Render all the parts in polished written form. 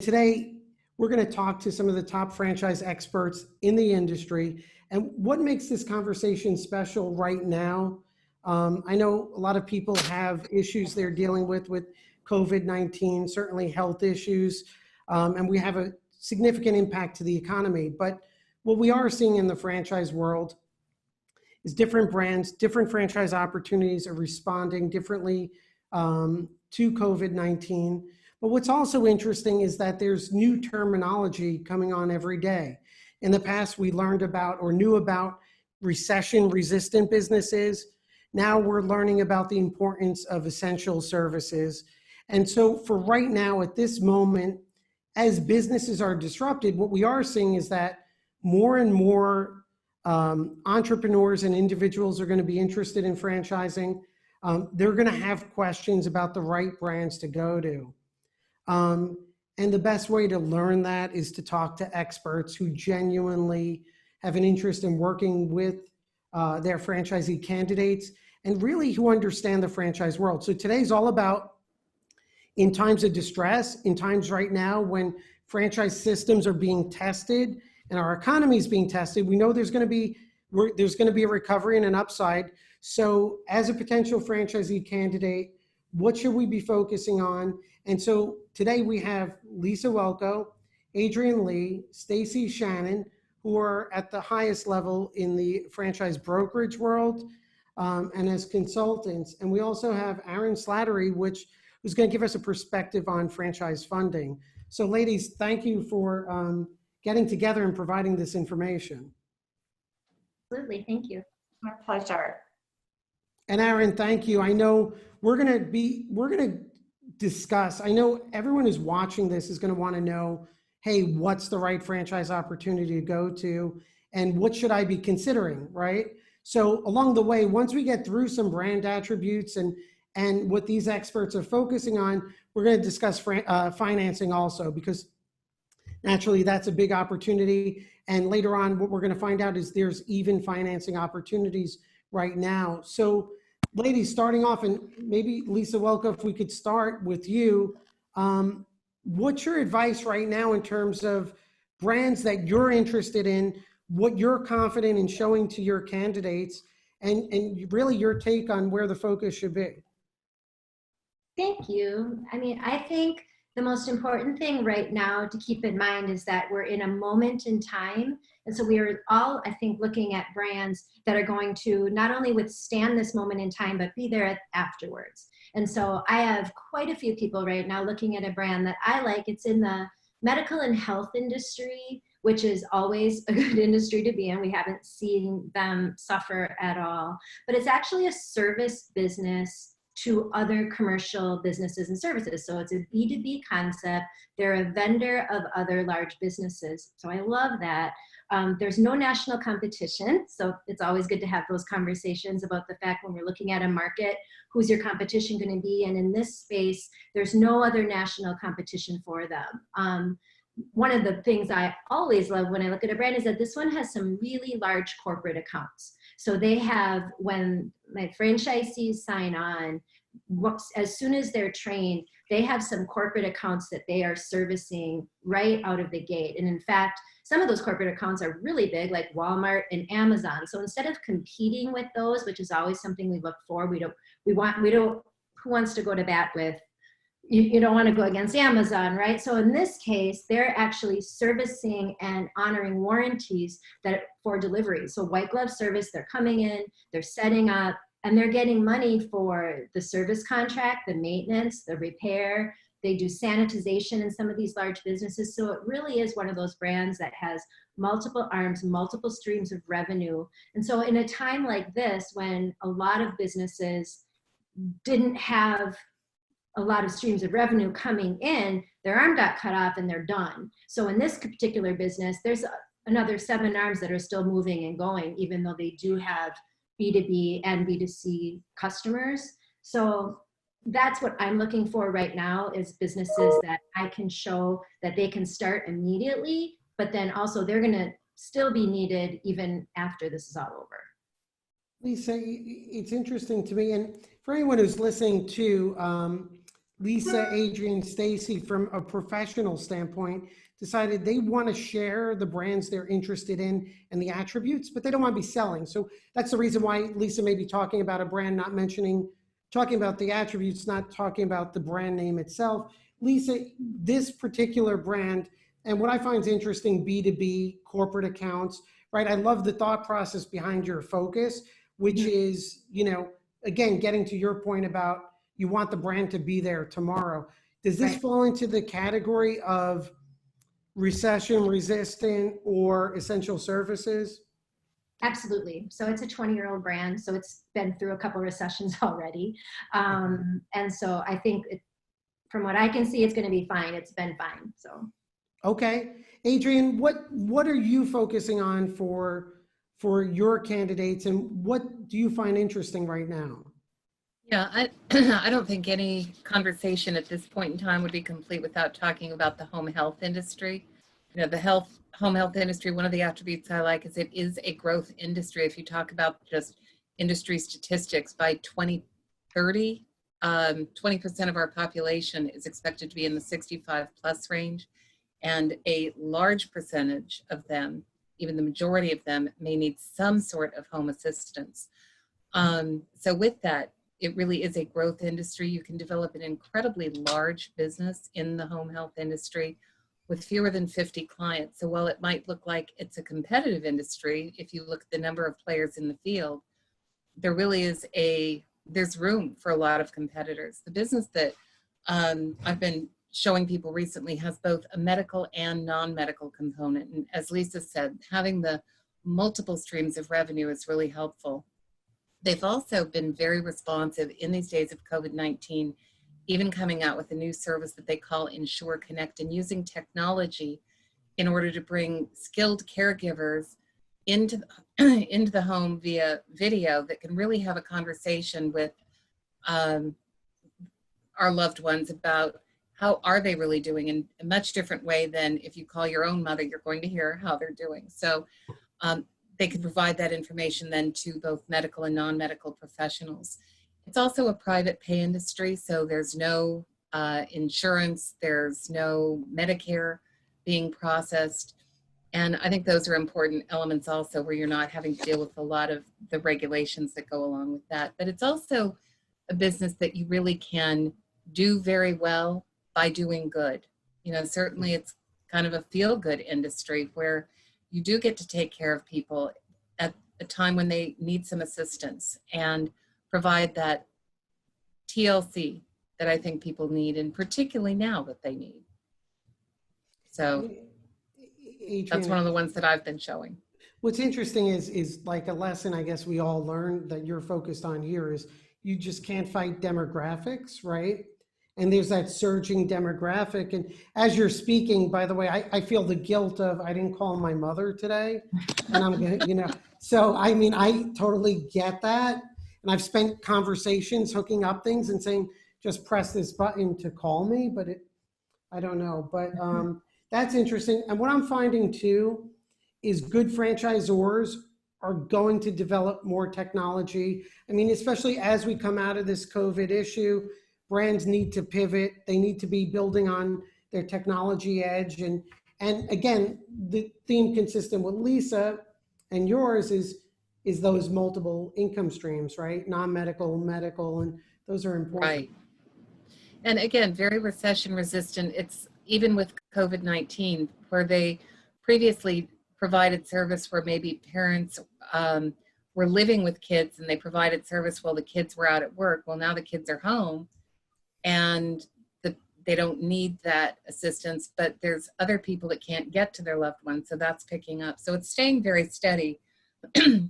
Today, we're going to talk to some of the top franchise experts in the industry. And what makes this conversation special right now? I know a lot of people have issues they're dealing with COVID-19, certainly health issues, and we have a significant impact to the economy. But what we are seeing in the franchise world is different brands, different franchise opportunities are responding differently to COVID-19. But what's also interesting is that there's new terminology coming on every day. In the past, we learned about or knew about recession-resistant businesses. Now we're learning about the importance of essential services. And so for right now, at this moment, as businesses are disrupted, what we are seeing is that more and more entrepreneurs and individuals are going to be interested in franchising. They're going to have questions about the right brands to go to. And the best way to learn that is to talk to experts who genuinely have an interest in working with their franchisee candidates and really who understand the franchise world. So today's all about, in times of distress, in times right now when franchise systems are being tested and our economy is being tested, we know there's going to be a recovery and an upside. So as a potential franchisee candidate, what should we be focusing on? And so today we have Lisa Welko, Adrienne Leigh, Stacie Shannon, who are at the highest level in the franchise brokerage world and as consultants. And we also have Slattery, who's going to give us a perspective on franchise funding. So ladies, thank you for getting together and providing this information. Absolutely, thank you. My pleasure. And Aaron, thank you. I know we're going to discuss, I know everyone who's watching this is going to want to know, hey, what's the right franchise opportunity to go to and what should I be considering, right? So along the way, once we get through some brand attributes and what these experts are focusing on, we're going to discuss financing also, because naturally that's a big opportunity. And later on, what we're going to find out is there's even financing opportunities right now. So ladies, starting off, and maybe Lisa Welko, if we could start with you, what's your advice right now in terms of brands that you're interested in, what you're confident in showing to your candidates, and really your take on where the focus should be? Thank you. I mean, I think the most important thing right now to keep in mind is that we're in a moment in time. And so we are all, I think, looking at brands that are going to not only withstand this moment in time, but be there afterwards. And so I have quite a few people right now looking at a brand that I like. It's in the medical and health industry, which is always a good industry to be in. We haven't seen them suffer at all. But it's actually a service business to other commercial businesses and services. So it's a B2B concept. They're a vendor of other large businesses. So I love that. There's no national competition. So it's always good to have those conversations about the fact when we're looking at a market, who's your competition going to be? And in this space, there's no other national competition for them. One of the things I always love when I look at a brand is that this one has some really large corporate accounts. So they have, when my franchisees sign on, as soon as they're trained, they have some corporate accounts that they are servicing right out of the gate. And in fact, some of those corporate accounts are really big, like Walmart and Amazon. So instead of competing with those, which is always something we look for, who wants to go to bat with, you don't want to go against Amazon, right? So in this case, they're actually servicing and honoring warranties for delivery. So white glove service, they're coming in, they're setting up, and they're getting money for the service contract, the maintenance, the repair. They do sanitization in some of these large businesses. So it really is one of those brands that has multiple arms, multiple streams of revenue. And so in a time like this, when a lot of businesses didn't have a lot of streams of revenue coming in, their arm got cut off and they're done. So in this particular business, there's another 7 arms that are still moving and going, even though they do have B2B and B2C customers. So that's what I'm looking for right now, is businesses that I can show that they can start immediately, but then also they're going to still be needed even after this is all over. Lisa, it's interesting to me, and for anyone who's listening to Lisa, Adrienne, Stacie, from a professional standpoint, decided they want to share the brands they're interested in and the attributes, but they don't want to be selling. So that's the reason why Lisa may be talking about a brand, not mentioning, talking about the attributes, not talking about the brand name itself. Lisa, this particular brand, and what I find is interesting, B2B, corporate accounts, right? I love the thought process behind your focus, which is, again, getting to your point about you want the brand to be there tomorrow. Does this fall into the category of recession resistant or essential services? Absolutely. So it's a 20-year-old brand, so it's been through a couple recessions already. And so I think from what I can see, it's going to be fine. It's been fine. So. Okay. Adrienne, what are you focusing on for your candidates, and what do you find interesting right now? Yeah, I don't think any conversation at this point in time would be complete without talking about the home health industry. The home health industry, one of the attributes I like is it is a growth industry. If you talk about just industry statistics, by 2030, 20% of our population is expected to be in the 65 plus range, and a large percentage of them, even the majority of them, may need some sort of home assistance. So with that, it really is a growth industry. You can develop an incredibly large business in the home health industry with fewer than 50 clients. So while it might look like it's a competitive industry, if you look at the number of players in the field, there really is there's room for a lot of competitors. The business that I've been showing people recently has both a medical and non-medical component. And as Lisa said, having the multiple streams of revenue is really helpful. They've also been very responsive in these days of COVID-19, even coming out with a new service that they call Ensure Connect, and using technology in order to bring skilled caregivers into the home via video that can really have a conversation with our loved ones about how are they really doing in a much different way than if you call your own mother, you're going to hear how they're doing. So they can provide that information then to both medical and non-medical professionals. It's also a private pay industry, so there's no insurance, there's no Medicare being processed. And I think those are important elements also, where you're not having to deal with a lot of the regulations that go along with that. But it's also a business that you really can do very well by doing good. Certainly it's kind of a feel-good industry where you do get to take care of people at a time when they need some assistance and provide that TLC that I think people need, and particularly now that they need. So Adrienne, that's one of the ones that I've been showing. What's interesting is like a lesson I guess we all learned that you're focused on here is you just can't fight demographics, right? And there's that surging demographic. And as you're speaking, by the way, I feel the guilt of, I didn't call my mother today. And I'm gonna, so I mean, I totally get that. And I've spent conversations hooking up things and saying, just press this button to call me, but I don't know. But that's interesting. And what I'm finding too is good franchisors are going to develop more technology. I mean, especially as we come out of this COVID issue, brands need to pivot. They need to be building on their technology edge. And again, the theme consistent with Lisa and yours is those multiple income streams, right? Non-medical, medical, and those are important. Right. And again, very recession resistant. It's even with COVID-19, where they previously provided service where maybe parents were living with kids and they provided service while the kids were out at work. Well, now the kids are home and they don't need that assistance, but there's other people that can't get to their loved ones, so that's picking up. So it's staying very steady,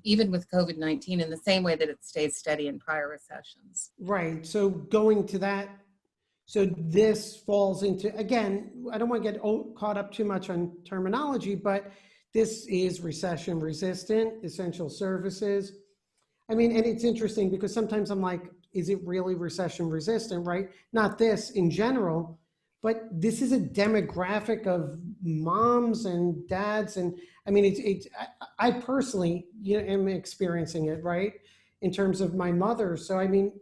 even with COVID-19, in the same way that it stays steady in prior recessions. Right, so going to that, so this falls into, again, I don't want to get caught up too much on terminology, but this is recession resistant, essential services. I mean, and it's interesting because sometimes I'm like, is it really recession resistant, right? Not this in general, but this is a demographic of moms and dads. And I mean, I personally am experiencing it, right? In terms of my mother. So, I mean,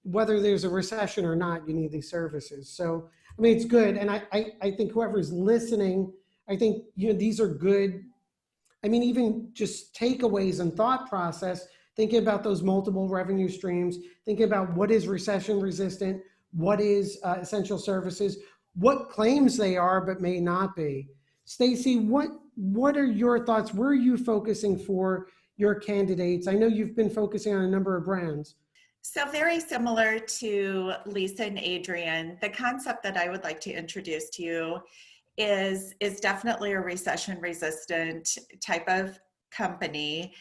whether there's a recession or not, you need these services. So, I mean, it's good. And I think whoever's listening, I think, these are good. I mean, even just takeaways and thought process, thinking about those multiple revenue streams, thinking about what is recession resistant, what is essential services, what claims they are but may not be. Stacie, what are your thoughts? Where are you focusing for your candidates? I know you've been focusing on a number of brands. So very similar to Lisa and Adrienne, the concept that I would like to introduce to you is definitely a recession resistant type of company,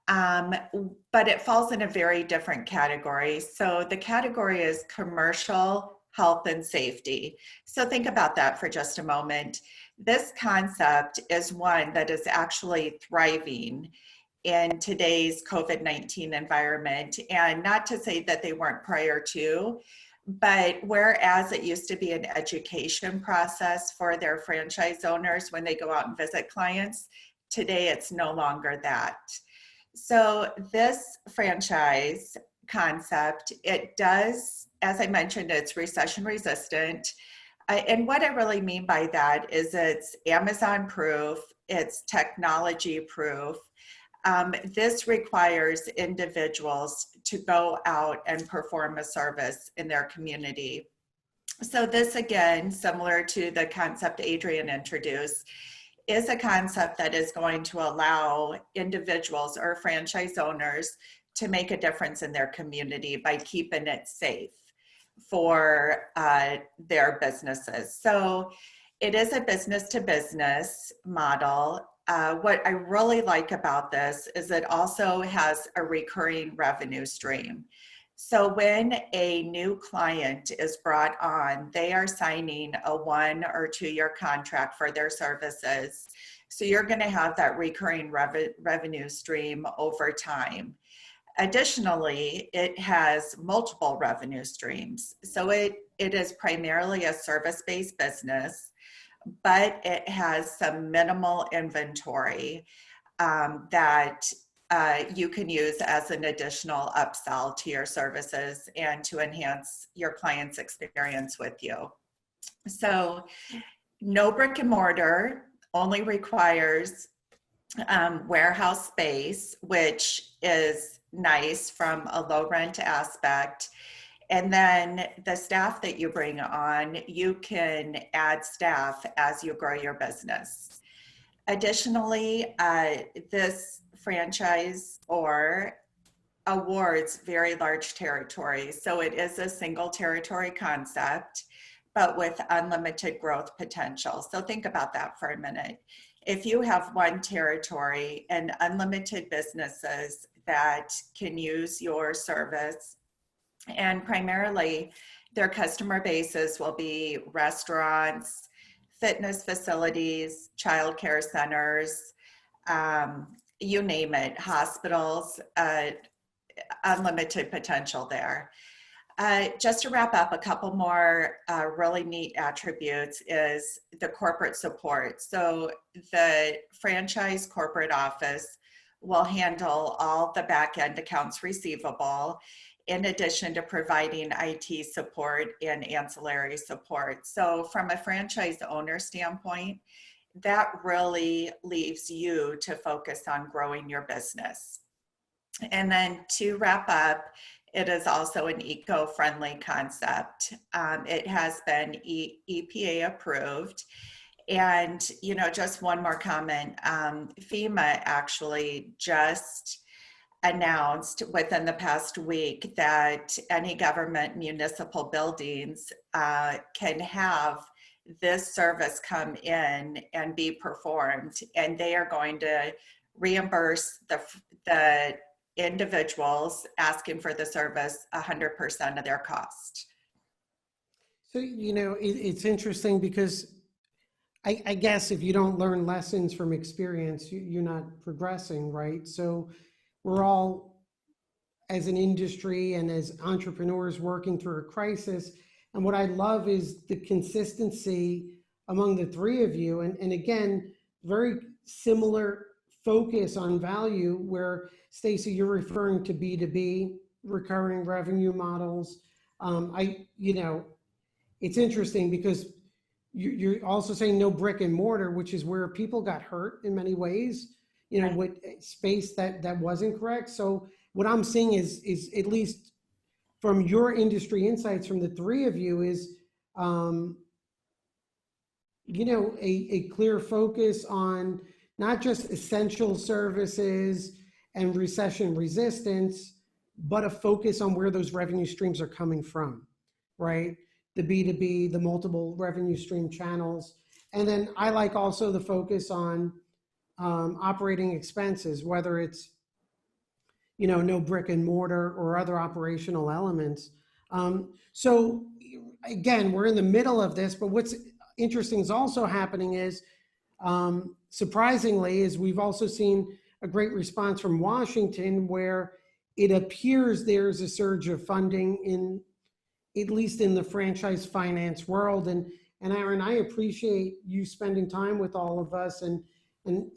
but it falls in a very different category. So the category is commercial health and safety. So think about that for just a moment. This concept is one that is actually thriving in today's COVID-19 environment. And not to say that they weren't prior to, but whereas it used to be an education process for their franchise owners when they go out and visit clients, today it's no longer that. So this franchise concept, it does, as I mentioned, it's recession resistant. And what I really mean by that is it's Amazon proof, it's technology proof. This requires individuals to go out and perform a service in their community. So this, again, similar to the concept Adrienne introduced, is a concept that is going to allow individuals or franchise owners to make a difference in their community by keeping it safe for their businesses. So it is a business to business model. What I really like about this is it also has a recurring revenue stream. So when a new client is brought on, they are signing a 1 or 2 year contract for their services. So you're going to have that recurring revenue stream over time. Additionally, it has multiple revenue streams. So it is primarily a service-based business, but it has some minimal inventory that you can use as an additional upsell to your services and to enhance your client's experience with you. So no brick and mortar, only requires warehouse space, which is nice from a low rent aspect. And then the staff that you bring on, you can add staff as you grow your business. Additionally, this franchise or awards very large territories. So it is a single territory concept, but with unlimited growth potential. So think about that for a minute. If you have one territory and unlimited businesses that can use your service, and primarily their customer bases will be restaurants, fitness facilities, childcare centers, you name it, hospitals, unlimited potential there. Just to wrap up, a couple more really neat attributes is the corporate support. So the franchise corporate office will handle all the back-end accounts receivable, in addition to providing IT support and ancillary support. So from a franchise owner standpoint, that really leaves you to focus on growing your business. And then to wrap up, it is also an eco-friendly concept. It has been EPA approved. And, just one more comment, FEMA actually just announced within the past week that any government municipal buildings can have this service come in and be performed, and they are going to reimburse the individuals asking for the service 100% of their cost. So, it's interesting because I guess if you don't learn lessons from experience, you're not progressing, right? So we're all, as an industry and as entrepreneurs, working through a crisis. And what I love is the consistency among the three of you. And again, very similar focus on value, where Stacie, you're referring to B2B, recurring revenue models. It's interesting because you're also saying no brick and mortar, which is where people got hurt in many ways, Right. with space that wasn't correct. So what I'm seeing is at least from your industry insights from the three of you is, um, a clear focus on not just essential services and recession resistance, but a focus on where those revenue streams are coming from, right? The B2B, the multiple revenue stream channels. And then I like also the focus on operating expenses, whether it's, no brick and mortar or other operational elements. So again, we're in the middle of this, but what's interesting is also happening is, surprisingly, is we've also seen a great response from Washington where it appears there's a surge of funding in, at least in the franchise finance world. And Aaron, I appreciate you spending time with all of us, and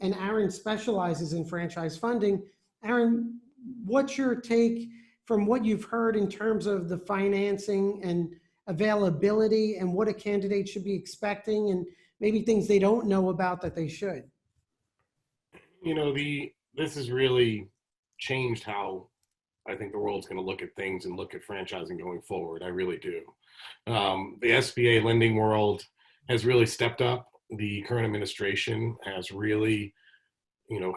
Aaron specializes in franchise funding. Aaron, what's your take from what you've heard in terms of the financing and availability and what a candidate should be expecting and maybe things they don't know about that they should? This has really changed how I think the world's going to look at things and look at franchising going forward. I really do. The SBA lending world has really stepped up. The current administration has really,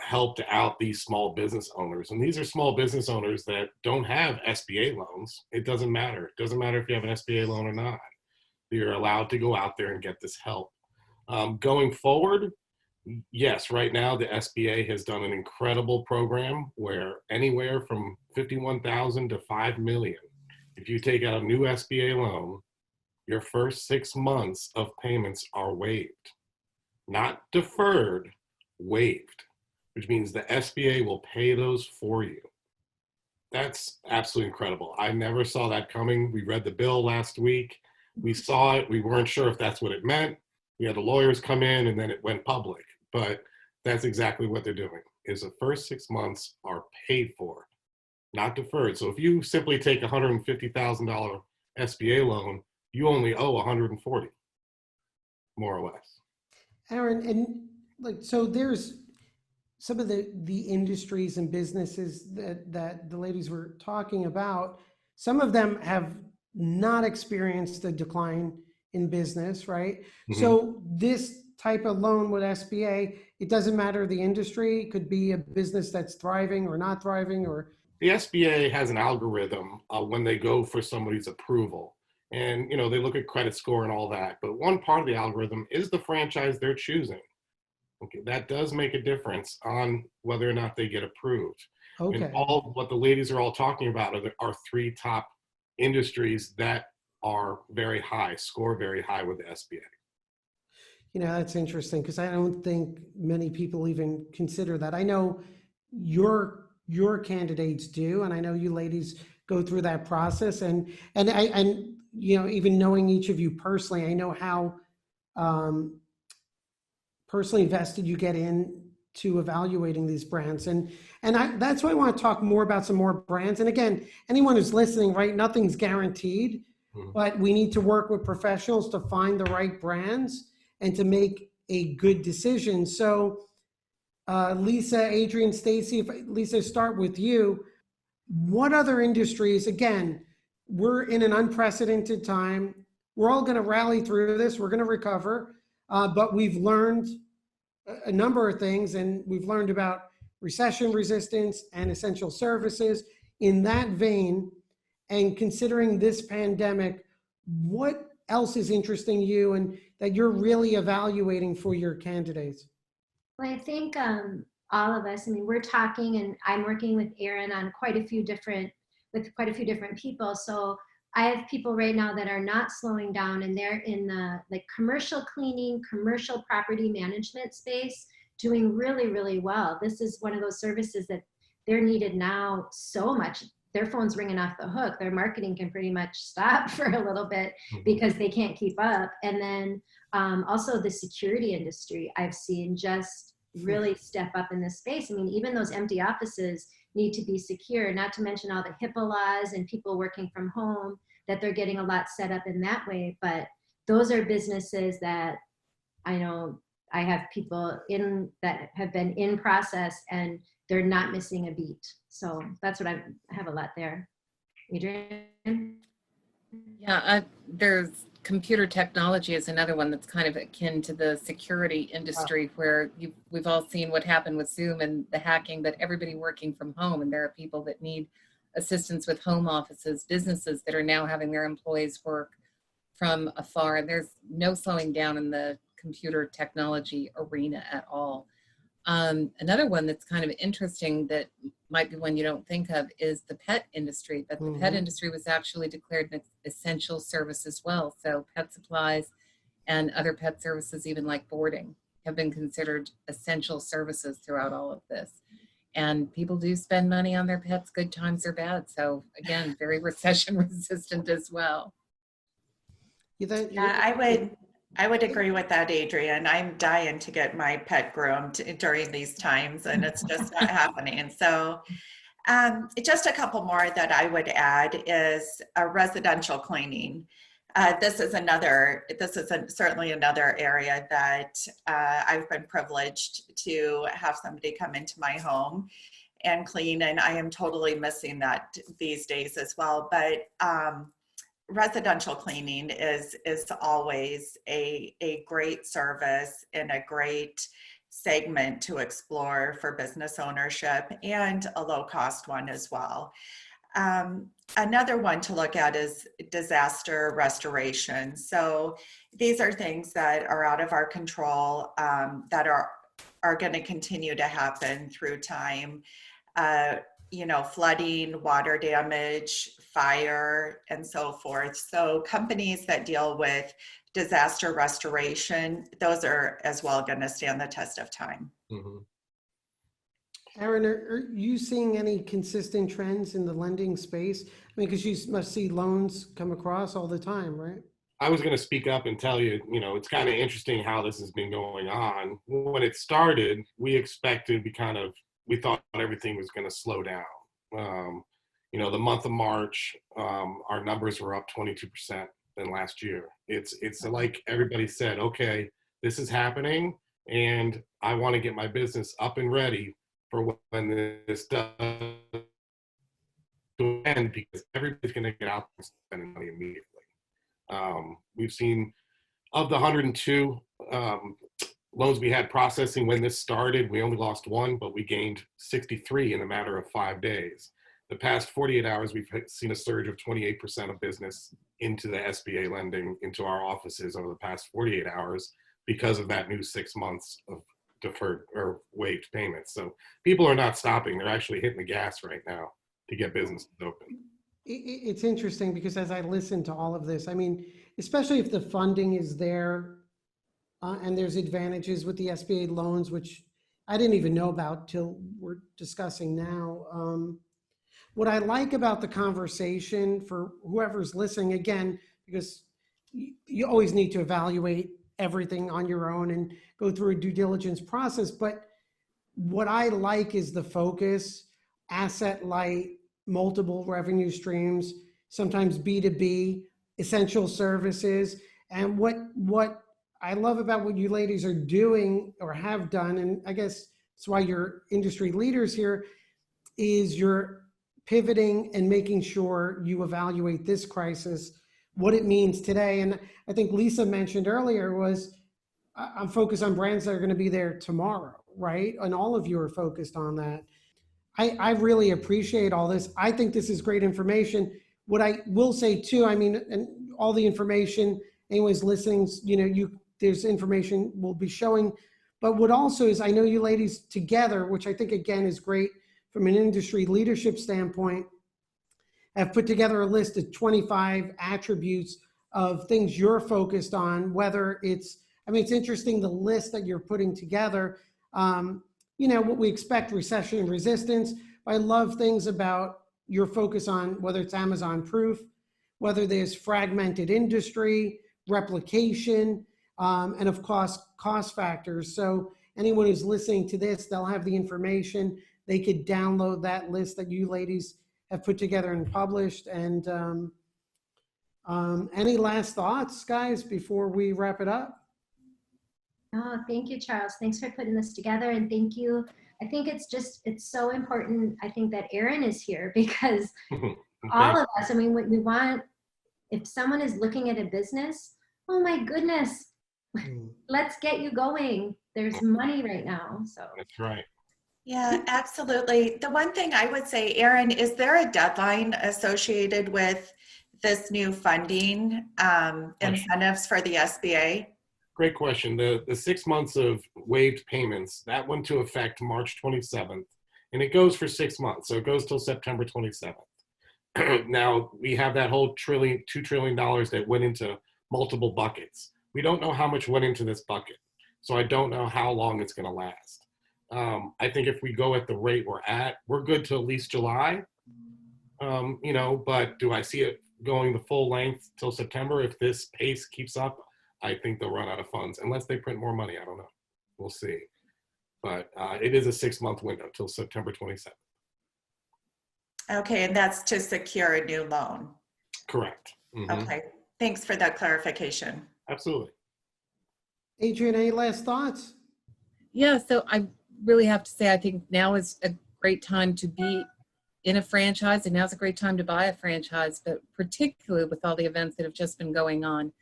helped out these small business owners. And these are small business owners that don't have SBA loans. It doesn't matter. It doesn't matter if you have an SBA loan or not. You're allowed to go out there and get this help. Going forward, yes, right now the SBA has done an incredible program where anywhere from $51,000 to $5 million, if you take out a new SBA loan, your first 6 months of payments are waived. Not deferred, waived, which means the SBA will pay those for you. That's absolutely incredible. I never saw that coming. We read the bill last week. We saw it. We weren't sure if that's what it meant. We had the lawyers come in and then it went public. But that's exactly what they're doing, is the first 6 months are paid for, not deferred. So if you simply take a $150,000 SBA loan, you only owe $140,000, more or less. Aaron, and so there's some of the industries and businesses that the ladies were talking about. Some of them have not experienced a decline in business, right? Mm-hmm. So this type of loan with SBA, it doesn't matter the industry. It could be a business that's thriving or not thriving, or the SBA has an algorithm when they go for somebody's approval. And, they look at credit score and all that. But one part of the algorithm is the franchise they're choosing. Okay, that does make a difference on whether or not they get approved. Okay. And all what the ladies are all talking about are three top industries that are very high, score very high with the SBA. That's interesting because I don't think many people even consider that. I know your candidates do, and I know you ladies go through that process. And even knowing each of you personally, I know how personally invested you get into evaluating these brands. And that's why I want to talk more about some more brands. And again, anyone who's listening, right, nothing's guaranteed, but we need to work with professionals to find the right brands and to make a good decision. So Lisa, Adrienne, Stacie, Lisa, start with you. What other industries, again, we're in an unprecedented time. We're all going to rally through this. We're going to recover. But we've learned a number of things, and we've learned about recession resistance and essential services. In that vein, and considering this pandemic, what else is interesting you and that you're really evaluating for your candidates? Well, I think all of us, we're talking, and I'm working with Aaron on quite a few different people. So I have people right now that are not slowing down, and they're in the commercial cleaning, commercial property management space, doing really, really well. This is one of those services that they're needed now so much. Their phone's ringing off the hook. Their marketing can pretty much stop for a little bit because they can't keep up. And then also the security industry, I've seen just really step up in this space. Even those empty offices need to be secure, not to mention all the HIPAA laws and people working from home. that they're getting a lot set up in that way. But those are businesses that I know I have people in that have been in process and they're not missing a beat. So that's what I have a lot there. Adrienne? Yeah, there's computer technology is another one that's kind of akin to the security industry, where we've all seen what happened with Zoom and the hacking, but everybody working from home, and there are people that need assistance with home offices, businesses that are now having their employees work from afar, and there's no slowing down in the computer technology arena at all. Another one that's kind of interesting that might be one you don't think of is the pet industry, but the pet industry was actually declared an essential service as well. So pet supplies and other pet services, even like boarding, have been considered essential services throughout all of this. And people do spend money on their pets, good times or bad. So again, very recession resistant as well. Yeah, I would agree with that, Adrienne. I'm dying to get my pet groomed during these times, and it's just not happening. So just a couple more that I would add is residential cleaning. This is certainly another area that I've been privileged to have somebody come into my home and clean, and I am totally missing that these days as well. But residential cleaning is always a great service and a great segment to explore for business ownership, and a low cost one as well. Another one to look at is disaster restoration. So these are things that are out of our control, that are going to continue to happen through time. Flooding, water damage, fire, and so forth. So companies that deal with disaster restoration, those are as well going to stand the test of time. Aaron, are you seeing any consistent trends in the lending space? I mean, because you must see loans come across all the time, right? I was going to speak up and tell you, it's kind of interesting how this has been going on. When it started, we thought everything was going to slow down. The month of March, our numbers were up 22% than last year. It's like everybody said, okay, this is happening, and I want to get my business up and ready for when this does end, because everybody's going to get out and spend money immediately. We've seen, of the 102 loans we had processing when this started, we only lost one, but we gained 63 in a matter of 5 days. The past 48 hours, we've seen a surge of 28% of business into the SBA lending into our offices over the past 48 hours because of that new 6 months of deferred or waived payments. So people are not stopping. They're actually hitting the gas right now to get businesses open. It's interesting because as I listen to all of this, I mean, especially if the funding is there, and there's advantages with the SBA loans, which I didn't even know about till we're discussing now. What I like about the conversation for whoever's listening, again, because you always need to evaluate everything on your own and go through a due diligence process. But what I like is the focus, asset light, multiple revenue streams, sometimes B2B, essential services. And what I love about what you ladies are doing or have done, and I guess that's why you're industry leaders here, is you're pivoting and making sure you evaluate this crisis, what it means today. And I think Lisa mentioned earlier was, I'm focused on brands that are going to be there tomorrow, right? And all of you are focused on that. I really appreciate all this. I think this is great information. What I will say too, I mean, and all the information, anyone's listening, there's information we'll be showing. But what also is, I know you ladies together, which I think again is great from an industry leadership standpoint, have put together a list of 25 attributes of things you're focused on, whether it's, it's interesting the list that you're putting together. What we expect, recession and resistance. I love things about your focus on whether it's Amazon proof, whether there's fragmented industry, replication, and of course, cost factors. So anyone who's listening to this, they'll have the information. They could download that list that you ladies have put together and published. And Any last thoughts, guys, before we wrap it up? Oh, thank you, Charles. Thanks for putting this together, and thank you. I think it's so important. I think that Aaron is here because Okay. all of us, I mean, we want, if someone is looking at a business, oh my goodness, let's get you going. There's money right now. So That's right. Yeah, absolutely. The one thing I would say, Aaron, is there a deadline associated with this new funding incentives for the SBA? Great question. The 6 months of waived payments, that went to effect March 27th, and it goes for 6 months. So it goes till September 27th. Now, we have that whole $2 trillion that went into multiple buckets. We don't know how much went into this bucket. So I don't know how long it's going to last. I think if we go at the rate we're at, we're good till at least July. But do I see it going the full length till September? If this pace keeps up, I think they'll run out of funds unless they print more money. I don't know. We'll see. But it is a 6-month window till September 27th. Okay, and that's to secure a new loan. Correct. Mm-hmm. Okay, thanks for that clarification. Absolutely. Adrienne, any last thoughts? Yeah, so I really have to say, I think now is a great time to be in a franchise, and now's a great time to buy a franchise, but particularly with all the events that have just been going on,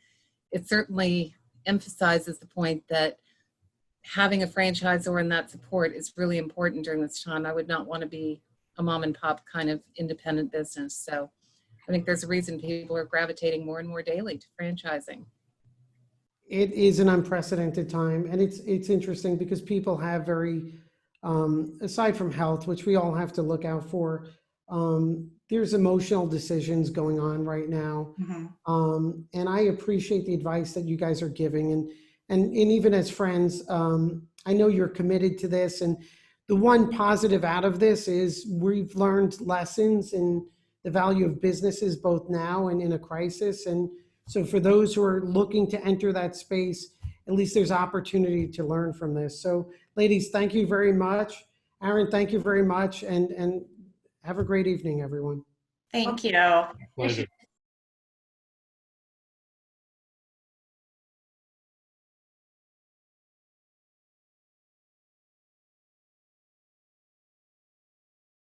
it certainly emphasizes the point that having a franchisor and that support is really important during this time. I would not want to be a mom and pop kind of independent business. So I think there's a reason people are gravitating more and more daily to franchising. It is an unprecedented time, and it's interesting because people have very, aside from health, which we all have to look out for, there's emotional decisions going on right now. Mm-hmm. And I appreciate the advice that you guys are giving. And even as friends, I know you're committed to this. And the one positive out of this is we've learned lessons in the value of businesses, both now and in a crisis. And so for those who are looking to enter that space, at least there's opportunity to learn from this. So ladies, thank you very much. Aaron, thank you very much. And have a great evening, everyone. Thank you. Pleasure.